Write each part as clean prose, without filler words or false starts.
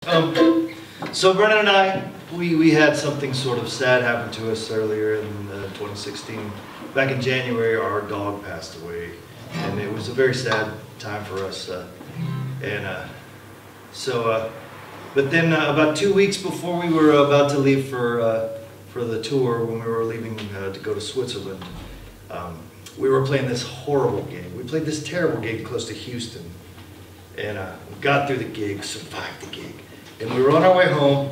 So Brennen and I, we had something sort of sad happen to us earlier in 2016. Back in January, our dog passed away, and it was a very sad time for us. But then about 2 weeks before we were about to leave for the tour, when we were leaving to go to Switzerland, we were playing this horrible gig. We played this terrible gig close to Houston, and we got through the gig, survived the gig, and we were on our way home,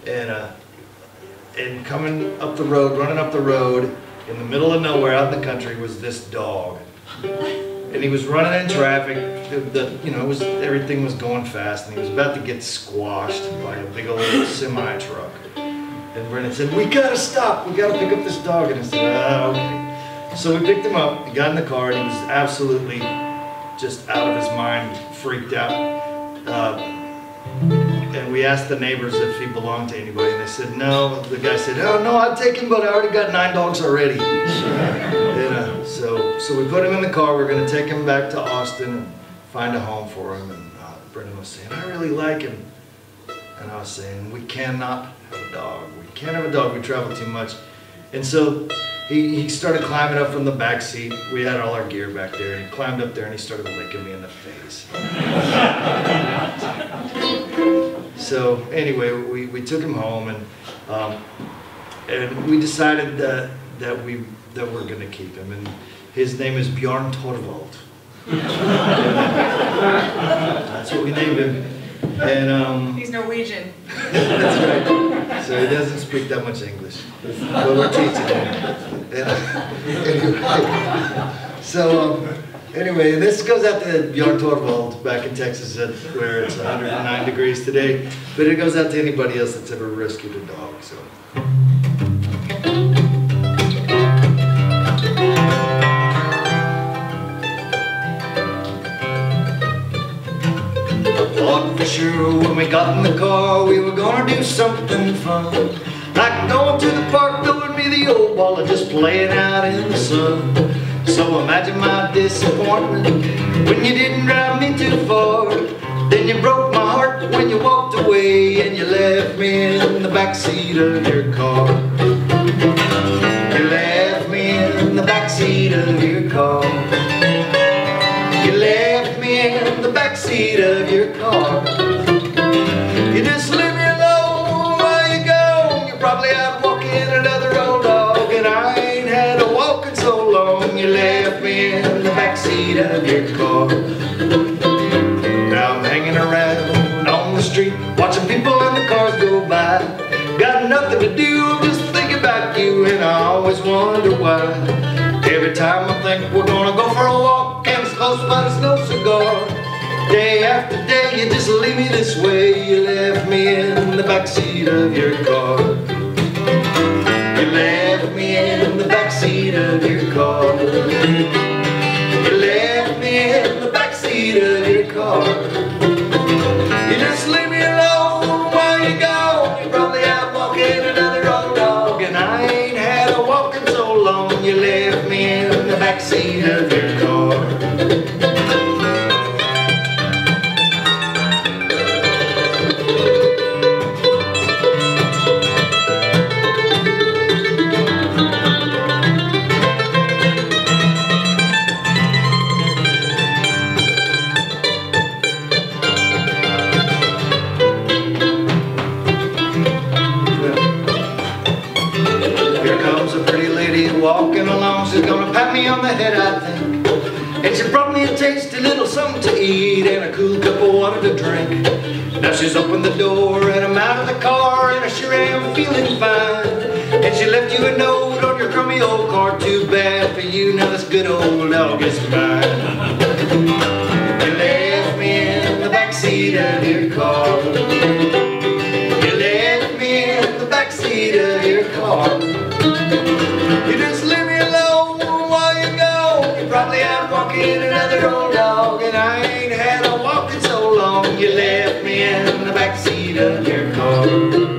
and coming up the road, running up the road, in the middle of nowhere, out in the country, was this dog. And he was running in traffic. Everything was going fast, and he was about to get squashed by a big old semi truck. And Brennen said, "We gotta stop. We gotta pick up this dog." And I said, "Okay." So we picked him up. He got in the car, and he was absolutely just out of his mind, freaked out. And we asked the neighbors if he belonged to anybody, and they said no. The guy said, "Oh no, I'd take him, but I already got 9 dogs already." So we put him in the car. We're going to take him back to Austin and find a home for him. And Brennen was saying, "I really like him." And I was saying, "We cannot have a dog. We can't have a dog. We travel too much." And so he started climbing up from the back seat. We had all our gear back there, and he climbed up there and he started licking me in the face. So anyway, we took him home, and we decided that we're going to keep him. And his name is Bjorn Torvald. That's what we named him. And he's Norwegian. That's right. So he doesn't speak that much English, but we're teaching him. Anyway, this goes out to Bjorn Torvald back in Texas, where it's 109 degrees today. But it goes out to anybody else that's ever rescued a dog. So. Thought for sure when we got in the car we were gonna do something fun, like going to the park, throwing me the old ball and just playing out in the sun. So imagine my disappointment when you didn't drive me too far. Then you broke my heart when you walked away and you left me in the backseat of your car. You left me in the backseat of your car. You left me in the backseat of your car. You just leave me alone while you go. You're probably out walking another old dog, and I ain't had a walk in so long. You left me in the backseat of your car. Now I'm hanging around on the street, watching people in the cars go by. Got nothing to do, I'm just thinking about you, and I always wonder why. Every time I think we're gonna go for a walk, and it's close but it's no cigar. Day after day you just leave me this way. You left me in the backseat of your car. You left me in the backseat of your car. You left me in the backseat of your car. You just leave me alone while you go. You're probably out walking another old dog, and I ain't had a walk in so long. You left me in the backseat of your car. Walking along, she's gonna pat me on the head, I think. And she brought me a tasty little something to eat and a cool cup of water to drink. Now she's opened the door and I'm out of the car, and I sure am feeling fine. And she left you a note on your crummy old car. Too bad for you, now this good old dog is mine. You left me in the backseat of your car. You left me in the backseat of your car. You just leave me alone while you go. You're probably out walking another old dog, and I ain't had a walk in so long. You left me in the backseat of your car.